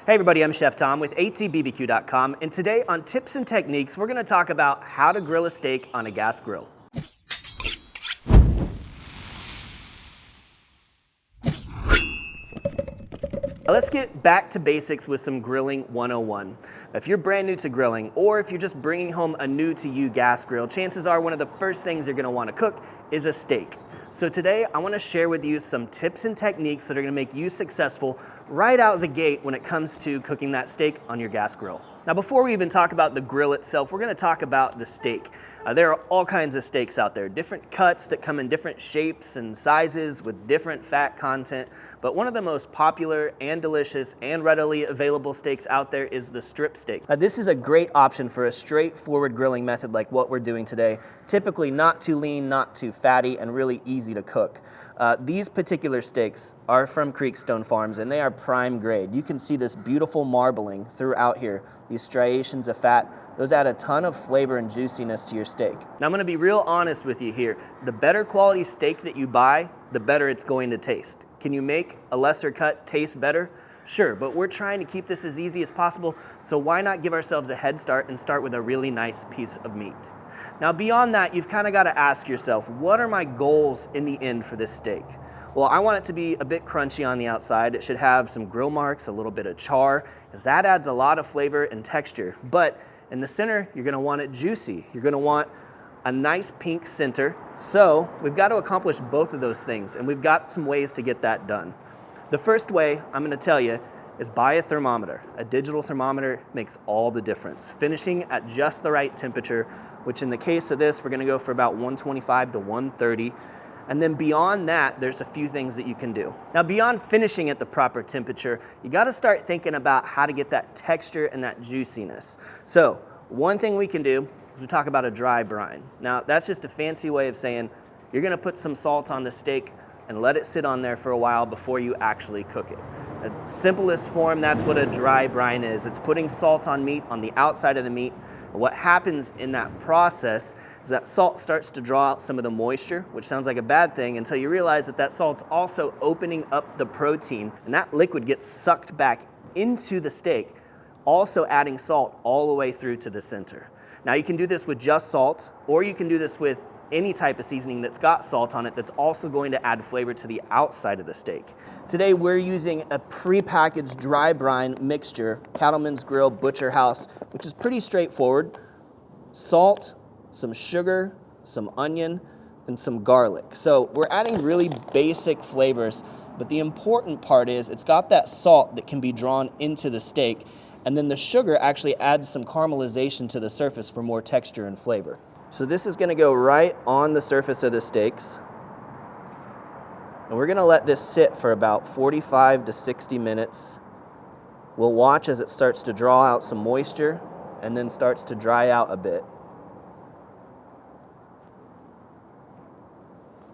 Hey everybody, I'm Chef Tom with atbbq.com, and today on Tips and Techniques, we're going to talk about how to grill a steak on a gas grill. Now let's get back to basics with some grilling 101. If you're brand new to grilling, or if you're just bringing home a new to you gas grill, chances are one of the first things you're going to want to cook is a steak. So today I want to share with you some tips and techniques that are going to make you successful right out of the gate when it comes to cooking that steak on your gas grill. Now before we even talk about the grill itself, we're going to talk about the steak. There are all kinds of steaks out there, different cuts that come in different shapes and sizes with different fat content, but one of the most popular and delicious and readily available steaks out there is the strip steak. This is a great option for a straightforward grilling method like what we're doing today. Typically not too lean, not too fatty, and really easy to cook. These particular steaks are from Creekstone Farms and they are prime grade. You can see this beautiful marbling throughout here, these striations of fat. Those add a ton of flavor and juiciness to your steak. Now I'm going to be real honest with you here. The better quality steak that you buy, the better it's going to taste. Can you make a lesser cut taste better? Sure, but we're trying to keep this as easy as possible, so why not give ourselves a head start and start with a really nice piece of meat? Now beyond that, you've kind of got to ask yourself, what are my goals in the end for this steak? Well, I want it to be a bit crunchy on the outside. It should have some grill marks, a little bit of char, as that adds a lot of flavor and texture. But in the center, you're going to want it juicy. You're going to want a nice pink center. So we've got to accomplish both of those things, and we've got some ways to get that done. The first way I'm going to tell you is buy a thermometer. A digital thermometer makes all the difference. Finishing at just the right temperature, which in the case of this, we're going to go for about 125 to 130. And then beyond that, there's a few things that you can do. Now beyond finishing at the proper temperature, you got to start thinking about how to get that texture and that juiciness. So one thing we can do is we talk about a dry brine. Now that's just a fancy way of saying you're going to put some salt on the steak and let it sit on there for a while before you actually cook it. The simplest form, that's what a dry brine is. It's putting salt on meat on the outside of the meat. And what happens in that process is that salt starts to draw out some of the moisture, which sounds like a bad thing until you realize that that salt's also opening up the protein, and that liquid gets sucked back into the steak, also adding salt all the way through to the center. Now you can do this with just salt, or you can do this with any type of seasoning that's got salt on it that's also going to add flavor to the outside of the steak. Today we're using a pre-packaged dry brine mixture, Cattleman's Grill Butcher House, which is pretty straightforward. Salt, some sugar, some onion, and some garlic. So we're adding really basic flavors, but the important part is it's got that salt that can be drawn into the steak, and then the sugar actually adds some caramelization to the surface for more texture and flavor. So this is going to go right on the surface of the steaks. And we're going to let this sit for about 45 to 60 minutes. We'll watch as it starts to draw out some moisture and then starts to dry out a bit.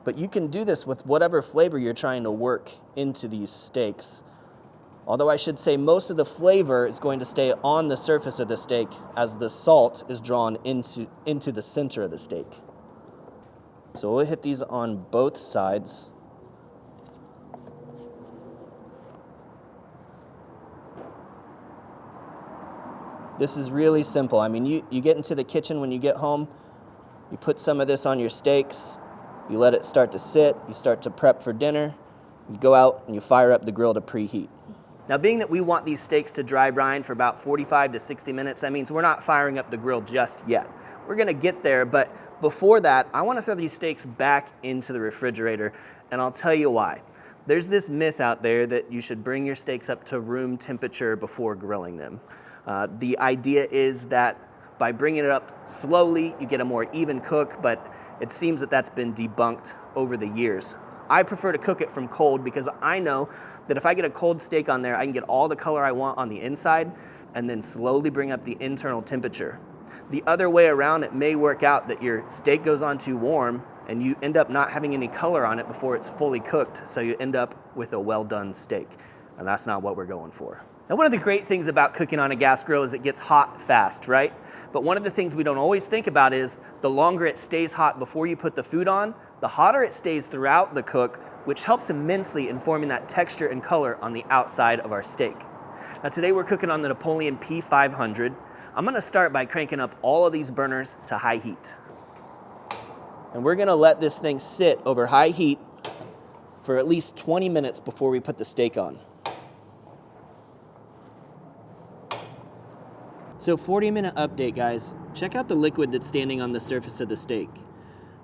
But you can do this with whatever flavor you're trying to work into these steaks. Although I should say most of the flavor is going to stay on the surface of the steak as the salt is drawn into the center of the steak. So we'll hit these on both sides. This is really simple. I mean, you get into the kitchen when you get home, you put some of this on your steaks, you let it start to sit, you start to prep for dinner, you go out and you fire up the grill to preheat. Now being that we want these steaks to dry brine for about 45 to 60 minutes, that means we're not firing up the grill just yet. We're gonna get there, but before that, I wanna throw these steaks back into the refrigerator, and I'll tell you why. There's this myth out there that you should bring your steaks up to room temperature before grilling them. The idea is that by bringing it up slowly, you get a more even cook, but it seems that that's been debunked over the years. I prefer to cook it from cold because I know that if I get a cold steak on there, I can get all the color I want on the inside and then slowly bring up the internal temperature. The other way around, it may work out that your steak goes on too warm and you end up not having any color on it before it's fully cooked, so you end up with a well-done steak, and that's not what we're going for. Now, one of the great things about cooking on a gas grill is it gets hot fast, right? But one of the things we don't always think about is the longer it stays hot before you put the food on, the hotter it stays throughout the cook, which helps immensely in forming that texture and color on the outside of our steak. Now today we're cooking on the Napoleon P500. I'm gonna start by cranking up all of these burners to high heat. And we're gonna let this thing sit over high heat for at least 20 minutes before we put the steak on. So 40-minute update, guys. Check out the liquid that's standing on the surface of the steak.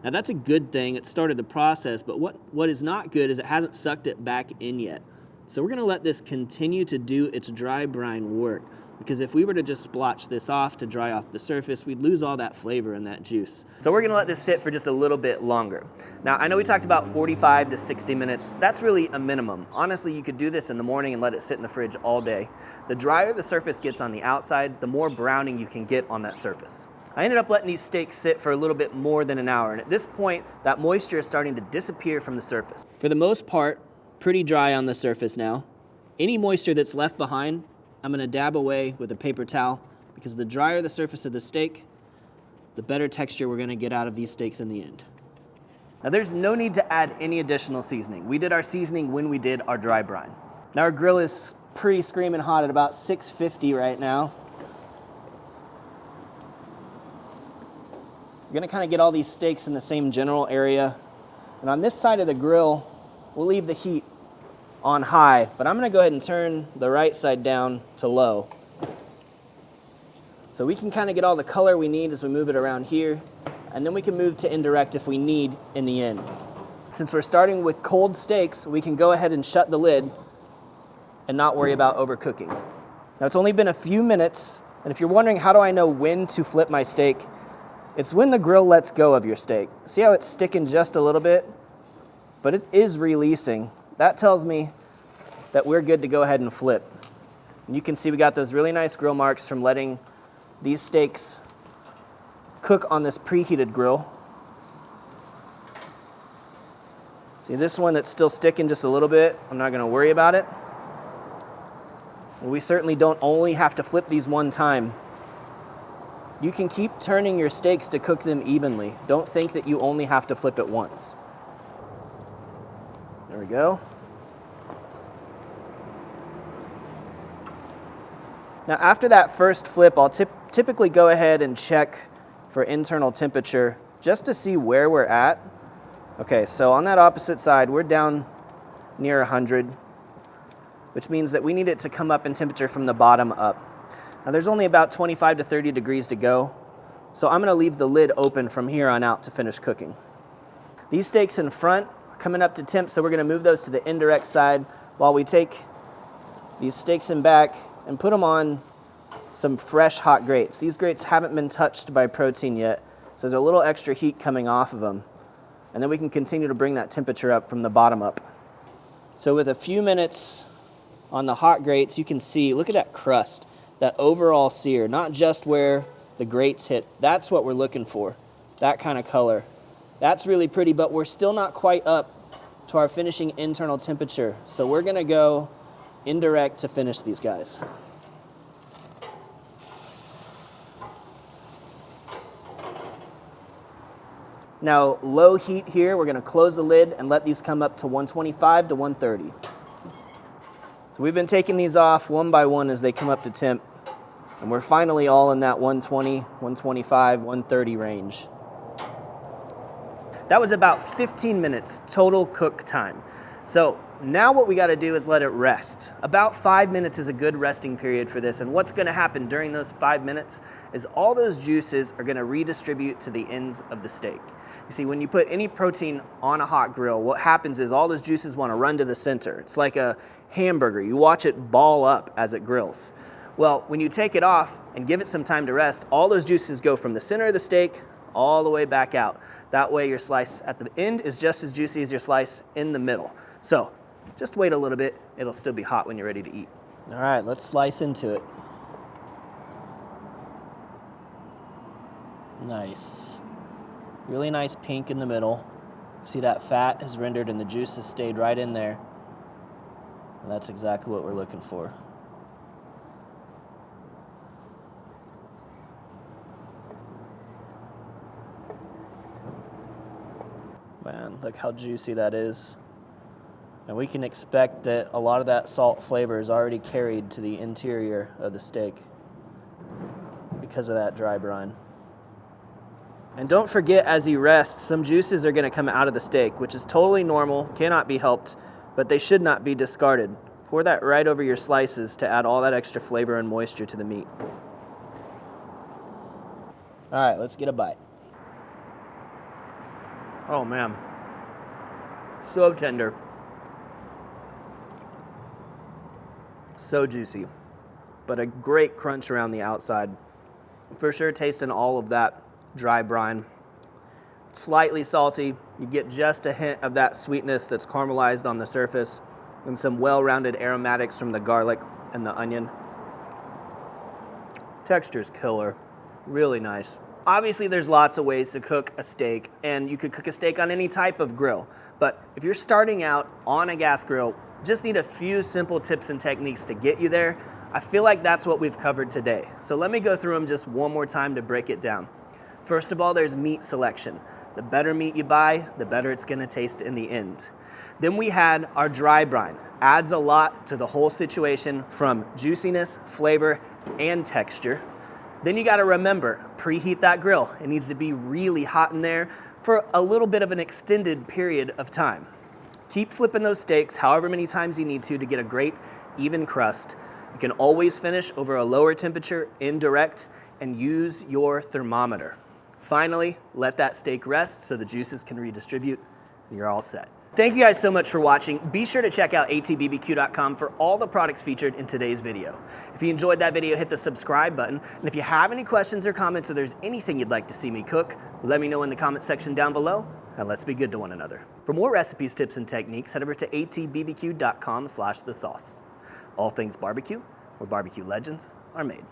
Now that's a good thing, it started the process, but what is not good is it hasn't sucked it back in yet. So we're gonna let this continue to do its dry brine work, because if we were to just splotch this off to dry off the surface, we'd lose all that flavor and that juice. So we're gonna let this sit for just a little bit longer. Now, I know we talked about 45 to 60 minutes. That's really a minimum. Honestly, you could do this in the morning and let it sit in the fridge all day. The drier the surface gets on the outside, the more browning you can get on that surface. I ended up letting these steaks sit for a little bit more than an hour, and at this point, that moisture is starting to disappear from the surface. For the most part, pretty dry on the surface now. Any moisture that's left behind, I'm gonna dab away with a paper towel, because the drier the surface of the steak, the better texture we're gonna get out of these steaks in the end. Now there's no need to add any additional seasoning. We did our seasoning when we did our dry brine. Now our grill is pretty screaming hot at about 650 right now. We're gonna kind of get all these steaks in the same general area. And on this side of the grill, we'll leave the heat on high, but I'm gonna go ahead and turn the right side down to low. So we can kind of get all the color we need as we move it around here, and then we can move to indirect if we need in the end. Since we're starting with cold steaks, we can go ahead and shut the lid and not worry about overcooking. Now it's only been a few minutes, and if you're wondering how do I know when to flip my steak, it's when the grill lets go of your steak. See how it's sticking just a little bit? But it is releasing. That tells me that we're good to go ahead and flip. And you can see we got those really nice grill marks from letting these steaks cook on this preheated grill. See this one that's still sticking just a little bit, I'm not gonna worry about it. And we certainly don't only have to flip these one time. You can keep turning your steaks to cook them evenly. Don't think that you only have to flip it once. There we go. Now after that first flip, I'll typically go ahead and check for internal temperature just to see where we're at. Okay, so on that opposite side, we're down near 100, which means that we need it to come up in temperature from the bottom up. Now there's only about 25 to 30 degrees to go, so I'm gonna leave the lid open from here on out to finish cooking. These steaks in front are coming up to temp, so we're gonna move those to the indirect side while we take these steaks in back and put them on some fresh hot grates. These grates haven't been touched by protein yet, so there's a little extra heat coming off of them. And then we can continue to bring that temperature up from the bottom up. So with a few minutes on the hot grates, you can see, look at that crust, that overall sear, not just where the grates hit. That's what we're looking for, that kind of color. That's really pretty, but we're still not quite up to our finishing internal temperature. So we're gonna go indirect to finish these guys. Now, low heat here, we're gonna close the lid and let these come up to 125 to 130. So we've been taking these off one by one as they come up to temp, and we're finally all in that 120, 125, 130 range. That was about 15 minutes total cook time. So now what we gotta do is let it rest. About 5 minutes is a good resting period for this, and what's gonna happen during those 5 minutes is all those juices are gonna redistribute to the ends of the steak. You see, when you put any protein on a hot grill, what happens is all those juices wanna run to the center. It's like a hamburger. You watch it ball up as it grills. Well, when you take it off and give it some time to rest, all those juices go from the center of the steak all the way back out. That way your slice at the end is just as juicy as your slice in the middle. So just wait a little bit, it'll still be hot when you're ready to eat. All right, let's slice into it. Nice. Really nice pink in the middle. See that fat is rendered and the juice has stayed right in there. And that's exactly what we're looking for. Man, look how juicy that is. And we can expect that a lot of that salt flavor is already carried to the interior of the steak because of that dry brine. And don't forget, as you rest, some juices are going to come out of the steak, which is totally normal, cannot be helped, but they should not be discarded. Pour that right over your slices to add all that extra flavor and moisture to the meat. All right, let's get a bite. Oh man, so tender. So juicy, but a great crunch around the outside. For sure tasting all of that dry brine. Slightly salty, you get just a hint of that sweetness that's caramelized on the surface and some well-rounded aromatics from the garlic and the onion. Texture's killer, really nice. Obviously there's lots of ways to cook a steak, and you could cook a steak on any type of grill, but if you're starting out on a gas grill, just need a few simple tips and techniques to get you there. I feel like that's what we've covered today. So let me go through them just one more time to break it down. First of all, there's meat selection. The better meat you buy, the better it's gonna taste in the end. Then we had our dry brine. Adds a lot to the whole situation from juiciness, flavor, and texture. Then you gotta remember, preheat that grill. It needs to be really hot in there for a little bit of an extended period of time. Keep flipping those steaks however many times you need to get a great even crust. You can always finish over a lower temperature, indirect, and use your thermometer. Finally, let that steak rest so the juices can redistribute, and you're all set. Thank you guys so much for watching. Be sure to check out atbbq.com for all the products featured in today's video. If you enjoyed that video, hit the subscribe button. And if you have any questions or comments, or there's anything you'd like to see me cook, let me know in the comment section down below, and let's be good to one another. For more recipes, tips, and techniques, head over to atbbq.com/thesauce. All things barbecue, where barbecue legends are made.